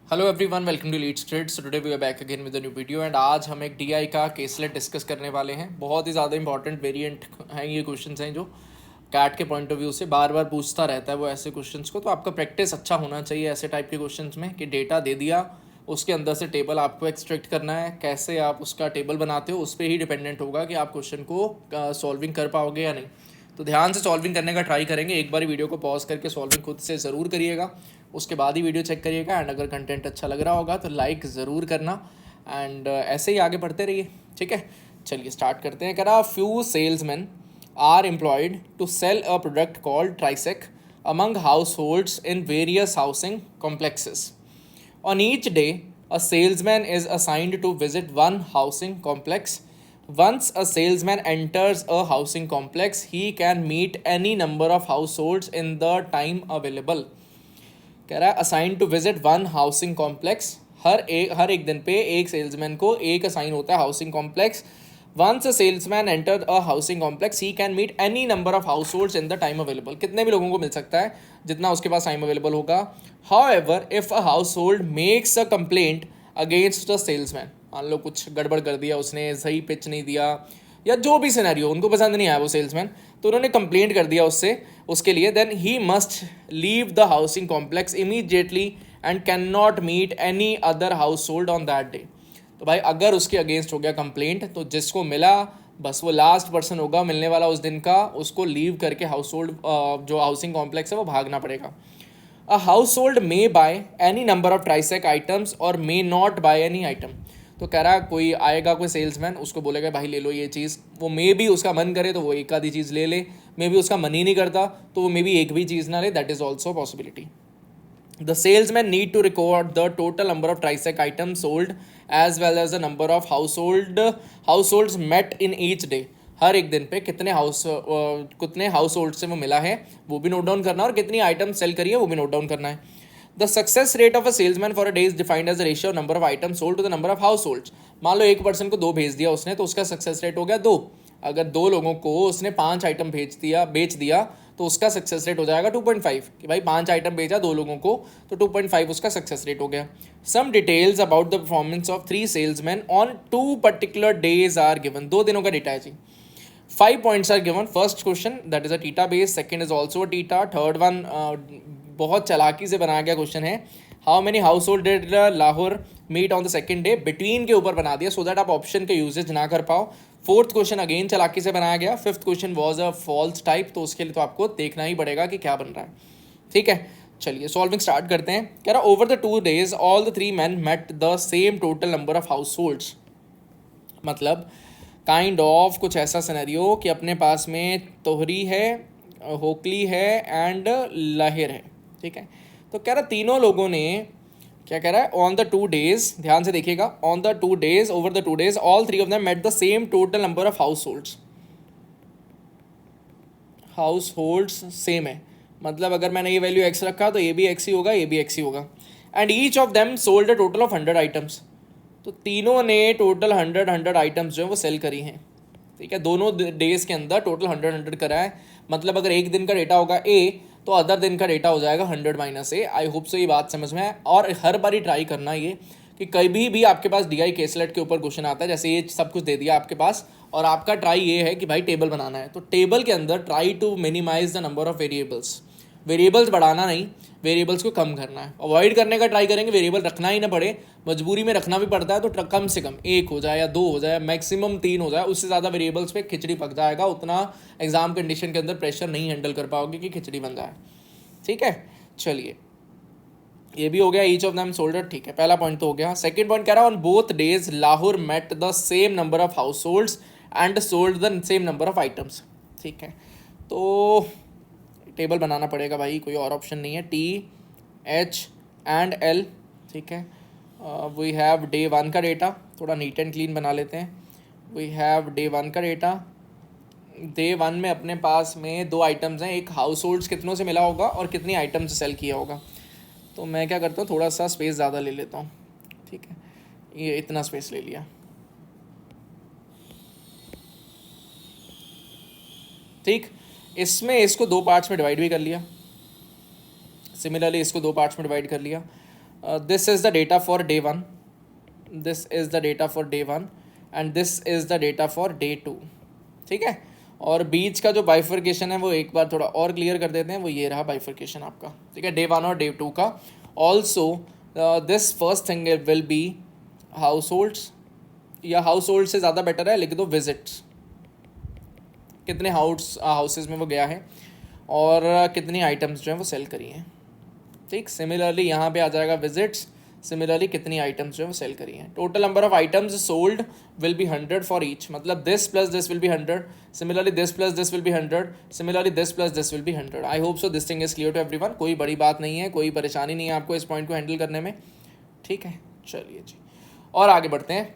Hello everyone, welcome to leads trade. So today we are back again with a new video and आज हम एक DI का caselet discuss करने वाले हैं। बहुत ही ज़्यादा इंपॉर्टेंट वेरिएंट हैं ये क्वेश्चंस हैं जो कैट के पॉइंट ऑफ व्यू से बार बार पूछता रहता है वो ऐसे क्वेश्चंस को। तो आपका प्रैक्टिस अच्छा होना चाहिए ऐसे टाइप के क्वेश्चंस में कि डेटा दे दिया, उसके अंदर से टेबल आपको एक्सट्रैक्ट करना है। कैसे आप उसका टेबल बनाते हो उस पर ही डिपेंडेंट होगा कि आप क्वेश्चन को सॉल्विंग कर पाओगे या नहीं। तो ध्यान से सॉल्विंग करने का ट्राई करेंगे। एक बार वीडियो को पॉज करके सॉल्विंग खुद से ज़रूर करिएगा, उसके बाद ही वीडियो चेक करिएगा। एंड अगर कंटेंट अच्छा लग रहा होगा तो लाइक ज़रूर करना एंड ऐसे ही आगे बढ़ते रहिए। ठीक है, चलिए स्टार्ट करते हैं। कह रहा few salesman are employed to sell a product called Trisec among house holds in various housing complexes. On each day, a salesman is assigned to visit one housing complex. Once a salesman enters a housing complex, he can meet any number of households in the time available. कह रहा है assign to visit one housing complex. हर एक दिन पे एक salesman को एक असाइन होता है housing complex. Once a salesman enter a housing complex he can meet any number of house holds in the time available. कितने भी लोगों को मिल सकता है जितना उसके पास टाइम अवेलेबल होगा। However if a household makes a complaint against the salesman, मान लो कुछ गड़बड़ कर दिया उसने, सही पिच नहीं दिया या जो भी सिनेरियो उनको पसंद नहीं आया वो सेल्समैन, तो उन्होंने कंप्लेंट कर दिया उससे उसके लिए, then he must leave the housing complex immediately and can not meet any other household on that day. तो भाई अगर उसके अगेंस्ट हो गया कंप्लेंट तो जिसको मिला बस वो लास्ट पर्सन होगा मिलने वाला उस दिन का, उसको लीव करके हाउस होल्ड जो हाउसिंग कॉम्प्लेक्स है वो भागना पड़ेगा। A household may buy any number of Trisec items और may not buy any item. तो कह रहा कोई आएगा कोई सेल्समैन, उसको बोलेगा भाई ले लो ये चीज़, वो मे भी उसका मन करे तो वो एक आधी चीज़ ले ले, मे भी उसका मन ही नहीं करता तो वो मे भी एक भी चीज़ ना ले, that is also possibility. The salesman need to record the total number of Trisec items sold as well as the number of households met in each day. हर एक दिन पे कितने हाउस होल्ड से वो मिला है वो भी नोट डाउन करना है और कितनी आइटम सेल करी है वो भी नोट डाउन करना है। The success rate of a salesman for a day is defined as ratio number of item sold to the number of household. मान लो एक पर्सन को 2 भेज दिया उसने तो उसका सक्सेस रेट हो गया 2। अगर 2 लोगों को उसने 5 आइटम बेच दिया तो उसका सक्सेस रेट हो जाएगा 2.5 कि भाई 5 आइटम बेचा 2 लोगों को तो 2.5 उसका सक्सेस रेट हो गया। Some details about the performance of 3 salesman on 2 particular days are given. 2 दिनों का डेटा है जी। 5 points are given. First question that is a theta base, second is also a theta, third one बहुत चालाकी से बनाया गया क्वेश्चन है। How many household did Lahore meet on the second day, between के ऊपर बना दिया सो दैट आप ऑप्शन के यूजेज ना कर पाओ। फोर्थ क्वेश्चन अगेन चालाकी से बनाया गया। Fifth question was a false type, तो उसके लिए तो आपको देखना ही पड़ेगा कि क्या बन रहा है। ठीक है, चलिए सॉल्विंग स्टार्ट करते हैं। कह रहा over the 2 days all the 3 men met the same total number of house holds. मतलब काइंड ऑफ कुछ ऐसा सिनेरियो कि अपने पास में तोहरी है, होकली है एंड लहिर है। ठीक है, तो कह रहा तीनों लोगों ने क्या कह रहा है ऑन द 2 days, ध्यान से देखिएगा, on the 2 days over the 2 days all 3 of them met the same total number of household same है। मतलब अगर मैंने ये वैल्यू एक्स रखा तो ये भी एक्स ही होगा, ये भी एक्स ही होगा। And each of them sold a total of 100 items. तो तीनों ने टोटल 100 आइटम्स जो है वो सेल करी हैं। ठीक है, दोनों डेज के अंदर टोटल 100 करा है। मतलब अगर एक दिन का डेटा होगा ए तो अदर दिन का डेटा हो जाएगा 100 माइनस ए। आई होप सो ये बात समझ में है। और हर बार ही ट्राई करना ये कि कभी भी आपके पास डीआई केसलेट के ऊपर क्वेश्चन आता है, जैसे ये सब कुछ दे दिया आपके पास और आपका ट्राई ये है कि भाई टेबल बनाना है, तो टेबल के अंदर try to minimize the number of variables बढ़ाना नहीं, वेरिएबल्स को कम करना है। अवॉइड करने का ट्राई करेंगे, वेरिएबल रखना ही ना पड़े, मजबूरी में रखना भी पड़ता है तो कम से कम 1 हो जाए या 2 हो जाए, मैक्सिमम 3 हो जाए। उससे ज़्यादा वेरिएबल्स पे खिचड़ी पक जाएगा, उतना एग्जाम कंडीशन के अंदर प्रेशर नहीं हैंडल कर पाओगे कि खिचड़ी बन जाए। ठीक है, चलिए ये भी हो गया, ईच ऑफ देम सोल्डर। ठीक है, पहला पॉइंट तो हो गया। सेकंड पॉइंट कह रहा है on both days Lahore met the same number of household and sold the same number of items. ठीक है, तो टेबल बनाना पड़ेगा भाई, कोई और ऑप्शन नहीं है। T H and L. ठीक है, वी हैव डे 1 का डेटा, थोड़ा नीट एंड क्लीन बना लेते हैं। वी हैव डे 1 का डेटा। डे 1 में अपने पास में 2 आइटम्स हैं, एक हाउस होल्ड्स कितनों से मिला होगा और कितनी आइटम्स सेल किया होगा। तो मैं क्या करता हूँ, थोड़ा सा स्पेस ज़्यादा ले लेता हूँ। ठीक है, ये इतना स्पेस ले लिया। ठीक, इसमें इसको 2 पार्ट्स में डिवाइड भी कर लिया। सिमिलरली इसको 2 पार्ट्स में डिवाइड कर लिया। This is the data for day 1, this is the data for day 1 and this is the data for day 2, ठीक है। और बीच का जो बाइफर्केशन है वो एक बार थोड़ा और क्लियर कर देते हैं, वो ये रहा बाइफर्केशन आपका, ठीक है, डे 1 और डे 2 का। Also this first thing will be house holds, या हाउस होल्ड से ज़्यादा बेटर है लिख दो विजिट्स, कितने हाउसेज में वो गया है और कितनी आइटम्स जो हैं वो सेल करी हैं, ठीक। सिमिलरली यहाँ पे आ जाएगा विजिट्स, सिमिलरली कितनी आइटम्स जो है वो सेल करी हैं। Total number of items sold will be 100 for each, मतलब this plus this will be 100, similarly this plus this will be 100, similarly this plus this will be 100। I hope so this thing is clear to everyone, कोई बड़ी बात नहीं है, कोई परेशानी नहीं है आपको इस पॉइंट को हैंडल करने में, ठीक है। चलिए जी, और आगे बढ़ते हैं।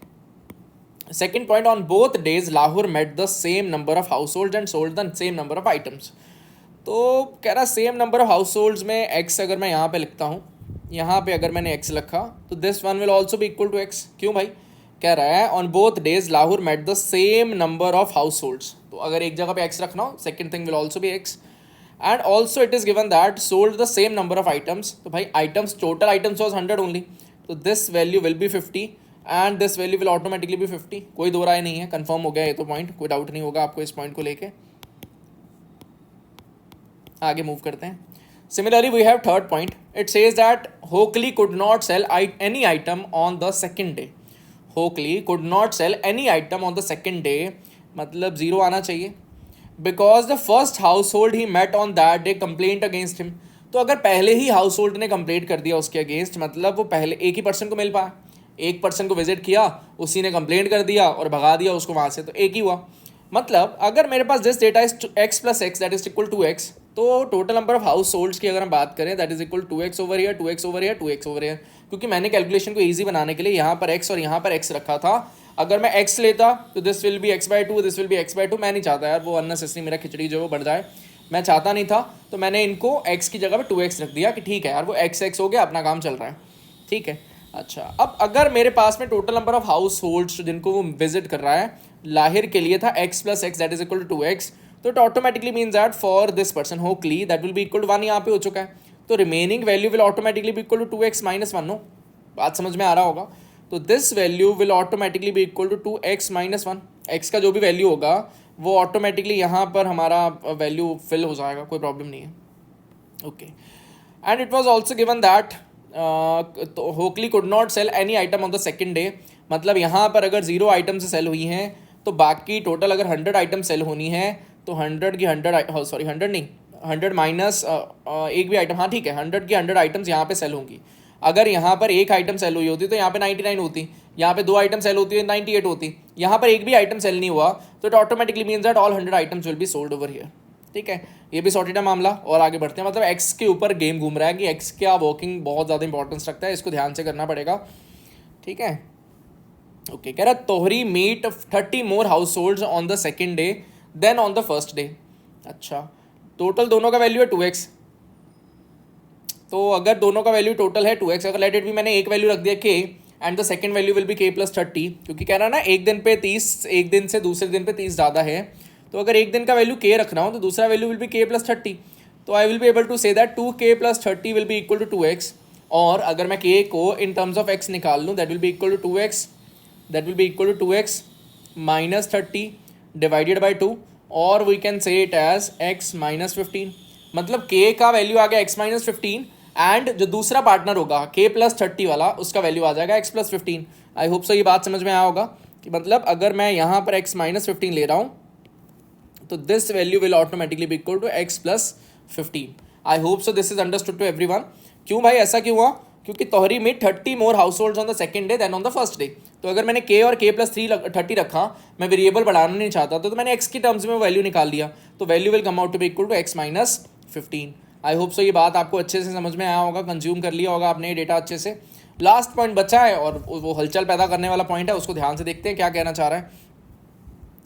Second point, on both days Lahore met the same number of household and sold the same number of items. तो कह रहा same number of household में एक्स अगर मैं यहाँ पे लिखता हूँ, यहाँ पे अगर मैंने एक्स लिखा तो दिस वन विल ऑल्सो भी इक्वल टू एक्स। क्यों भाई, कह रहा है on both days Lahore met the same number of households, तो अगर एक जगह पे एक्स रखना हो सेकेंड थिंग विल ऑल्सो भी X. And also it is given that sold the same number of items, तो भाई items total items was 100 only, तो this value will be 50 and this value will automatically भी 50। कोई दो राय नहीं है, confirm हो गया ये तो पॉइंट, कोई डाउट नहीं होगा आपको इस पॉइंट को लेके। आगे मूव करते हैं। Similarly we have third point, it says that Hockley could not sell any item on the second day, Hockley could not sell any item on the second day, मतलब जीरो आना चाहिए, because the first household he met on that day complaint against him. तो अगर पहले ही household ने complaint कर दिया उसके अगेंस्ट, मतलब वो पहले एक ही पर्सन को मिल पाया, एक पर्सन को विजिट किया, उसी ने कंप्लेंट कर दिया और भगा दिया उसको वहाँ से, तो एक ही हुआ। मतलब अगर मेरे पास this data is X plus X that is equal to X, तो total number of households की अगर हम बात करें that is equal to X over here, two X over here, two X over here, क्योंकि मैंने calculation को easy बनाने के लिए यहाँ पर एक्स और यहाँ पर एक्स रखा था। अगर मैं एक्स लेता तो this will B x by two, this will B x by two, मैं नहीं चाहता यार वो अननेसेसरी मेरा खिचड़ी जो वो बढ़ जाए, मैं चाहता नहीं था, तो मैंने इनको एक्स की जगह पर टू एक्स रख दिया कि ठीक है यार वो एक्स एक्स हो गया, अपना काम चल रहा है, ठीक है। अच्छा, अब अगर मेरे पास में total number of house holds जिनको वो विजिट कर रहा है लाहिर के लिए था X plus X that is equal to X, तो it automatically means that for this person Hockley that will be equal to 1 यहाँ पे हो चुका है, तो remaining value will automatically be equal to 2x minus 1। नो बात समझ में आ रहा होगा, तो this value will automatically be equal to 2x minus 1, X का जो भी वैल्यू होगा वो ऑटोमेटिकली यहाँ पर हमारा वैल्यू फिल हो जाएगा, कोई प्रॉब्लम नहीं है, okay. And it was also given that Hockley could not sell any item on the second day, मतलब यहाँ पर अगर 0 आइटम से सेल हुई हैं तो बाकी टोटल अगर 100 आइटम सेल होनी है तो 100 की 100 सॉरी 100 नहीं 100 माइनस एक भी आइटम, हाँ ठीक है 100 की 100 आइटम्स यहाँ पे सेल होंगी। अगर यहाँ पर एक आइटम सेल हुई होती तो यहाँ पे 99 होती, यहाँ पे 2 आइटम सेल होती है 98 होती, यहाँ पर एक भी आइटम सेल नहीं हुआ तो it automatically means that all 100 items will be sold over here, ठीक है। ये भी सॉर्टेड है मामला, और आगे बढ़ते हैं। मतलब एक्स के ऊपर गेम घूम रहा है कि एक्स का वर्किंग बहुत ज़्यादा इंपॉर्टेंस रखता है, इसको ध्यान से करना पड़ेगा, ठीक है। ओके, कह रहा तोहरी meet 30 more house holds on the second day than on the first day. अच्छा, टोटल दोनों का वैल्यू है 2x, तो अगर दोनों का वैल्यू टोटल है 2x, अगर लेट इट भी मैंने एक वैल्यू रख दिया k and the second value will be k plus 30, क्योंकि कह रहा ना एक दिन पे 30, एक दिन से दूसरे दिन पे 30 ज़्यादा है, तो अगर एक दिन का वैल्यू k रखना हो तो दूसरा value will be k plus 30, तो I will be able to say that 2k plus 30 will be equal to 2x, और अगर मैं k को इन टर्म्स ऑफ x निकाल लूँ that will be equal to 2x, that will be equal to 2x minus 30 divided by 2, और we can say it as x minus 15, मतलब k का value आ गया x माइनस 15 एंड जो दूसरा partner होगा k प्लस 30 वाला उसका वैल्यू आ जाएगा x plus 15। I hope so ये बात समझ में आया होगा कि मतलब अगर मैं यहाँ पर x माइनस 15 ले रहा हूँ तो this value will automatically be equal to x plus 15। I hope so this is understood to everyone. क्यों भाई ऐसा क्यों हुआ, क्योंकि तोहरी में 30 more house holds on the second day than on the first day, तो अगर मैंने k और k प्लस 30 रखा, मैं वेरिएबल बढ़ाना नहीं चाहता तो मैंने x की टर्म्स में वैल्यू निकाल लिया, तो value will come out to be equal to x minus 15। I hope so ये बात आपको अच्छे से समझ में आया होगा, कंज्यूम कर लिया होगा आपने ये डेटा अच्छे से। लास्ट पॉइंट बचा है और वो हलचल पैदा करने वाला पॉइंट है, उसको ध्यान से देखते हैं क्या कहना चाह रहा है।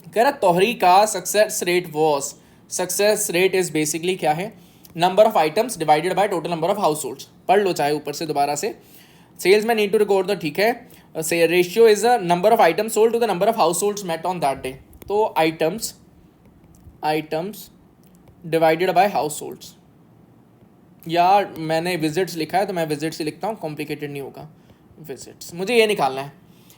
कह रहा तोहरी का success rate was, success rate is basically क्या है, number of items divided by total number of house holds. पढ़ लो चाहे ऊपर से दोबारा से, सेल्स में नीड टू रिकॉर्ड द, ठीक है। से ratio is a number of items sold to the number of households met on that day, तो items divided by households, या मैंने विजिट्स लिखा है तो मैं विजिट्स ही लिखता हूँ, कॉम्प्लिकेटेड नहीं होगा। विजिट्स मुझे ये निकालना है।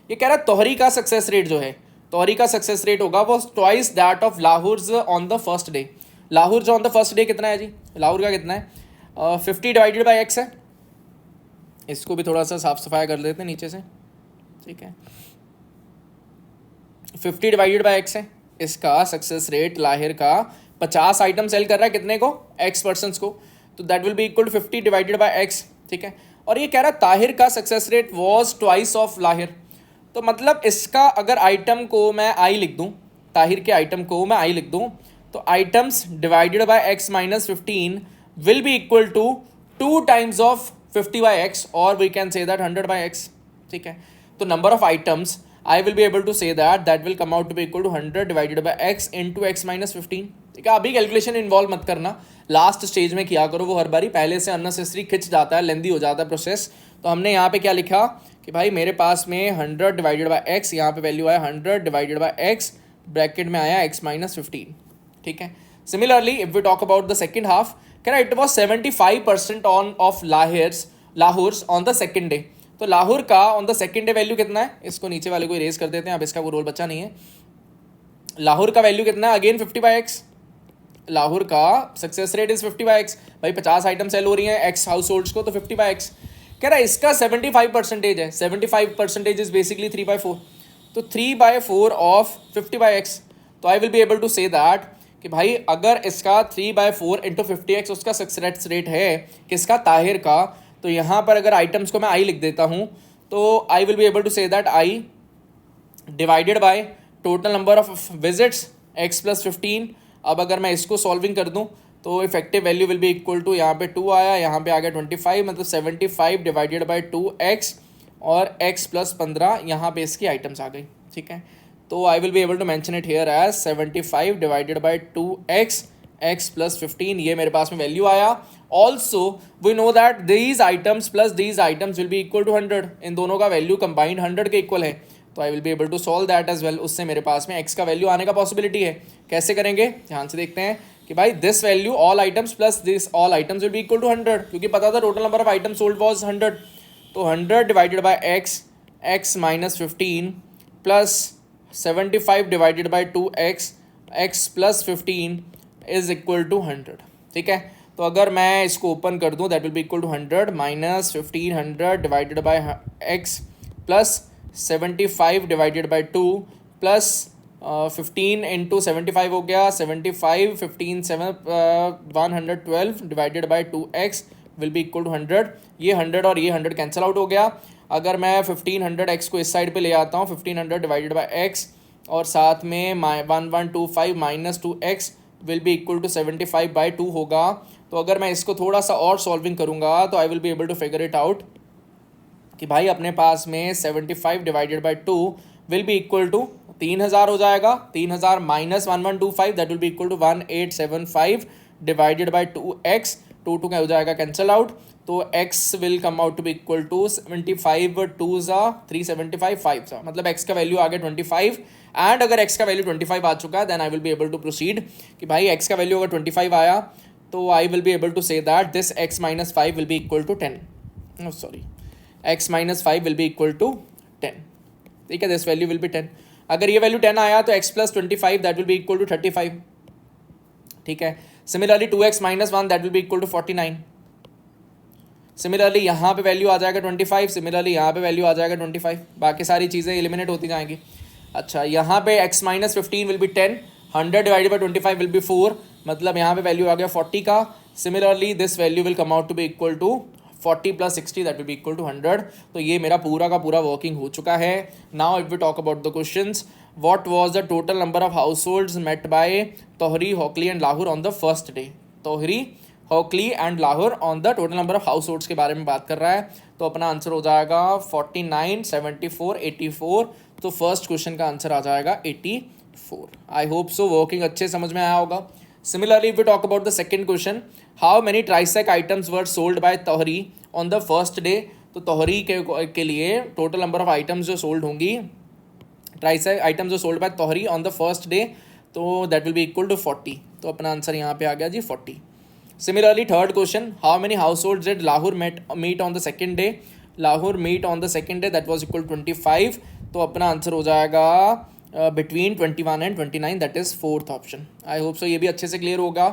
ये कह रहा है तोहरी का सक्सेस रेट जो है, तोहरी का सक्सेस रेट होगा वो twice that of Lahore on the first day. Lahore जो ऑन द फर्स्ट डे कितना है जी, लाहौर का कितना है, 50 डिवाइडेड बाई एक्स है। इसको भी थोड़ा सा साफ सफाई कर देते हैं नीचे से, ठीक है। 50 डिवाइडेड बाई एक्स है, इसका सक्सेस रेट लाहिर का 50 आइटम सेल कर रहा है कितने को, एक्स पर्सन को, तो that will be equal to 50 divided by X, ठीक है। और ये कह रहा है ताहिर का success rate was twice of Lahir, तो मतलब इसका अगर आइटम को मैं आई लिख दूं, ताहिर के आइटम को मैं आई लिख दूं, तो items divided by x minus 15 will be equal to 2 times of 50 by X, और we can say that 100 by X, ठीक है। तो number of items I will be able to say that will come out to be equal to 100 divided by x into X minus 15, ठीक है। अभी calculation involve मत करना, last stage में किया करो वो हर बारी, पहले से अननेसेसरी खिंच जाता है, लेंदी हो जाता है प्रोसेस। तो हमने यहाँ पे क्या लिखा कि भाई मेरे पास में 100 डिवाइडेड बाई एक्स, यहाँ पे वैल्यू आया 100 डिवाइडेड बाई एक्स, ब्रैकेट में आया x माइनस 15, ठीक है। Similarly if we talk about the second half, कह रहा it was 75% on off Lahore on the second day. तो लाहौर का on the second day value कितना है, इसको नीचे वाले को इरेज कर देते हैं, अब इसका कोई रोल बचा नहीं है। लाहौर का वैल्यू कितना है, अगेन 50 बाई एक्स, लाहौर का success rate is 50 by x, भाई 50 आइटम सेल हो रही हैं एक्स हाउस होल्ड्स को, तो 50 बाई एक्स। कह रहा है इसका 75% है, 75% इज बेसिकली 3/4, तो 3/4 ऑफ 50 बाई एक्स। तो I will be able to say that कि भाई अगर इसका 3/4 इंटू 50x उसका सक्सेस रेट है किसका, ताहिर का, तो यहाँ पर अगर आइटम्स को मैं आई लिख देता हूँ, तो I will be able to say that I divided by total number of visits x plus 15। अब अगर मैं इसको सॉल्विंग कर दूं तो effective value will be equal to, यहाँ पे 2 आया, यहाँ पे आ गया 25, मतलब 75 डिवाइडेड बाई 2x और x प्लस 15, यहाँ पे इसकी आइटम्स आ गई, ठीक है। तो I will be able to mention it here as 75 divided by 2x x plus 15, ये मेरे पास में वैल्यू आया। Also we know that these items plus these items will be equal to 100, इन दोनों का वैल्यू कंबाइंड 100 के इक्वल है, तो I will be able to solve that as well. उससे मेरे पास में x का वैल्यू आने का पॉसिबिलिटी है। कैसे करेंगे, ध्यान से देखते हैं कि भाई this value all items plus this all items will be equal to 100, क्योंकि पता था total number of item sold was 100, तो 100 divided by x minus 15 plus 75 divided by 2x x plus 15 is equal to 100, ठीक है। तो अगर मैं इसको ओपन कर दूं that will be equal to 100 minus 1500 divided by x plus 75 divided by 2 plus 15 into 75 हो गया 75, 15 7 112 divided by 2x will be equal to 100। ये 100 और ये 100 कैंसिल आउट हो गया। अगर मैं 1500x को इस साइड पे ले आता हूँ, 1500 डिवाइडेड बाई x और साथ में 1125 minus 2x will be equal to 75 by 2 होगा। तो अगर मैं इसको थोड़ा सा और सॉल्विंग करूँगा तो I will be able to figure it out कि भाई अपने पास में 75 divided by 2 will be equal to 3000 हो जाएगा, 3000 minus 1125 that will be equal to 1875 divided by 2x, 2 क्या हो जाएगा कैंसिल आउट, तो x will come out to be equal to 75 2 ज़ा 375 5 ज़ा, मतलब x का वैल्यू आ गया 25। एंड अगर x का वैल्यू 25 आ चुका है then I will be able to proceed कि भाई x का वैल्यू अगर 25 आया तो I will be able to say that this x minus 5 will be equal to 10, sorry x minus 5 will be equal to 10, ठीक है। This value will be 10। अगर ये वैल्यू 10 आया तो x plus 25 that will be equal to 35, ठीक है। Similarly 2x minus 1 that will be equal to 49। Similarly यहाँ पे वैल्यू आ जाएगा 25, सिमिलरली यहाँ पे वैल्यू आ जाएगा 25, बाकी सारी चीज़ें एलिमिनेट होती जाएंगी। अच्छा, यहाँ पे x minus 15 will be 10, 100 divided by 25 will be 4, मतलब यहाँ पे वैल्यू आ गया 40 का। Similarly this value will come out to be equal to 40 plus 60 that will be equal to 100। तो ये मेरा पूरा का पूरा वर्किंग हो चुका है। Now if we talk about the questions, what was the total number of households met by Tohri, Hockley and Lahore on the first day. Tohri, Hockley and Lahore on the total number of households के बारे में बात कर रहा है, तो अपना answer हो जाएगा 49, 74, 84। तो फर्स्ट क्वेश्चन का आंसर आ जाएगा 84। आई होप सो वर्किंग अच्छे समझ में आया होगा। Similarly, if we talk about the second question, how many TriSec items were sold by Tohri on the first day? तो तोहरी के लिए टोटल नंबर ऑफ आइटम्स जो सोल्ड होंगी, ट्राइसेक आइटम्स जो सोल्ड बाय तोहरी ऑन द फर्स्ट डे, तो that will be equal to 40। तो अपना आंसर यहाँ पे आ गया जी 40। Similarly third question, how many household did Lahore meet on the second day? Lahore meet on the second day, that was equal 25, तो अपना आंसर हो जाएगा between 21 and 29, that is fourth option. I hope so ये भी अच्छे से clear होगा।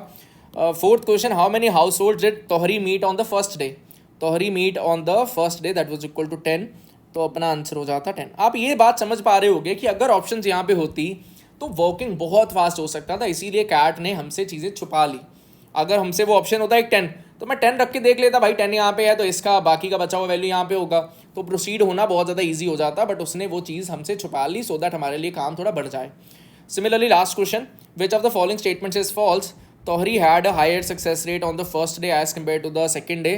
Fourth question, how many household did Tohri meet on the first day? Tohri meet on the first day, that was equal to 10, तो अपना answer हो जाता 10। आप ये बात समझ पा रहे होगे कि अगर ऑप्शन यहाँ पे होती तो वर्किंग बहुत फास्ट हो सकता था, इसीलिए कैट ने हमसे चीज़ें छुपा ली। अगर हमसे वो ऑप्शन होता है 10, तो मैं 10 रख के देख लेता, भाई 10 यहाँ पे है तो इसका बाकी का बचा हुआ वैल्यू यहाँ पे होगा, तो प्रोसीड होना बहुत ज़्यादा ईजी हो जाता। बट उसने वो चीज़ हमसे छुपा ली सो दैट हमारे लिए काम थोड़ा बढ़ जाए। Similarly last question, which of the following statements is false? Tohri had a higher success rate on the first day as compared to the second day.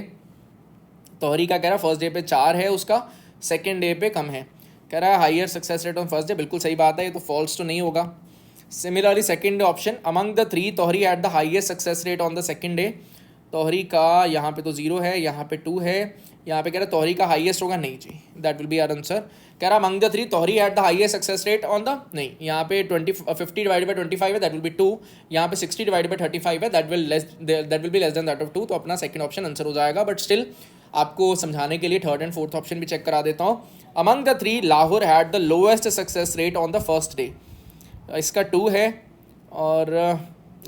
Tohri का कह रहा है फर्स्ट डे पे 4 है उसका, सेकेंड डे पे कम है। कह रहा है higher success rate on first day, बिल्कुल सही बात है, ये तो फॉल्स तो नहीं होगा। Similarly second option, among the 3 Tohri had the highest success rate on the second day. Tohri का यहाँ पे तो 0 है, यहाँ पे 2 है, यहाँ पे कह रहा है तोहरी का हाईएस्ट होगा, नहीं जी, that will be our answer. कह रहा among the 3 Tohri had the highest success rate on the, नहीं, यहाँ पे 50 डिवाइडेड बाई 25 है, दैट विल बी 2, यहाँ पे 60 डिवाइडेड बाई 35 है, that will be less than that of 2, तो अपना सेकंड ऑप्शन आंसर हो जाएगा। बट स्टिल आपको समझाने के लिए थर्ड एंड फोर्थ ऑप्शन भी चेक करा देता हूँ। Among the 3 Lahore had the lowest success rate on the first day, इसका 2 है और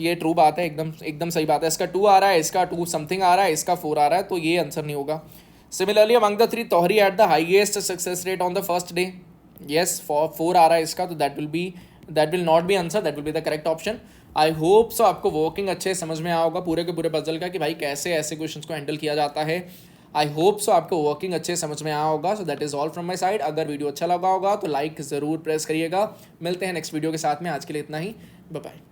ये ट्रू बात है, एकदम सही बात है। इसका 2 आ रहा है, इसका 2 समथिंग आ रहा है, इसका 4 आ रहा है, तो ये आंसर नहीं होगा। सिमिलरली अमंग द 3 तोहरी at the highest success rate on the first day, yes 4 आ रहा है इसका, तो that will not be answer, that will be the correct option. I hope सो आपको वर्किंग अच्छे समझ में आया होगा पूरे के पूरे पजल का कि भाई कैसे ऐसे क्वेश्चंस को हैंडल किया जाता है। आई होप सो आपको वर्किंग अच्छे समझ में आया होगा। So that is all from my side. अगर वीडियो अच्छा लगा होगा तो लाइक ज़रूर प्रेस करिएगा। मिलते हैं नेक्स्ट वीडियो के साथ में, आज के लिए इतना ही, बाय बाय।